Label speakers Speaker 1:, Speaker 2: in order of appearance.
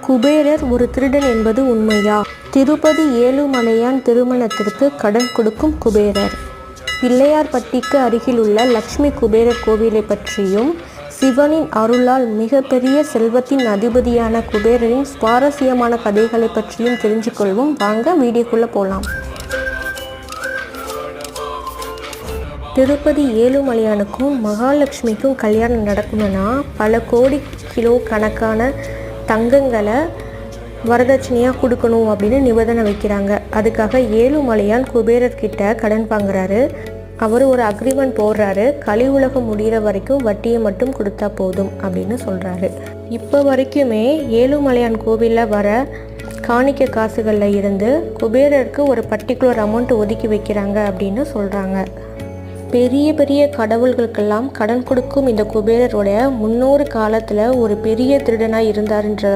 Speaker 1: குபேரர் ஒரு திருடன் என்பது உண்மையா? திருப்பதி ஏழுமலையான் திருமணத்திற்கு கடன் கொடுக்கும் குபேரர். பிள்ளையார்பட்டிக்கு அருகிலுள்ள லட்சுமி குபேரர் கோவிலை பற்றியும், சிவனின் அருளால் மிகப்பெரிய செல்வத்தின் அதிபதியான குபேரரின் சுவாரஸ்யமான கதைகளை பற்றியும் தெரிஞ்சு கொள்வோம். வாங்க வீடியோக்குள்ள போகலாம். திருப்பதி ஏழுமலையானுக்கும் மகாலட்சுமிக்கும் கல்யாணம் நடக்கணும்னா பல கோடி கிலோ கணக்கான தங்கங்களை வரதட்சணையாக கொடுக்கணும் அப்படின்னு நிபந்தனை வைக்கிறாங்க. அதுக்காக ஏழுமலையான் குபேரர்கிட்ட கடன் வாங்குறாரு. அவர் ஒரு அக்ரிமெண்ட் போடுறாரு. கலி உலகம் முடிகிற வரைக்கும் வட்டியை மட்டும் கொடுத்தா போதும் அப்படின்னு சொல்கிறாரு. இப்போ வரைக்குமே ஏழுமலையான் கோவிலில் வர காணிக்க காசுகளில் இருந்து குபேரருக்கு ஒரு பர்டிகுலர் அமௌண்ட் ஒதுக்கி வைக்கிறாங்க அப்படின்னு சொல்கிறாங்க. பெரிய பெரிய கடவுள்களுக்கெல்லாம் கடன் கொடுக்கும் இந்த குபேரருடைய முன்னொரு காலத்தில் ஒரு பெரிய திருடனாக இருந்தாருன்ற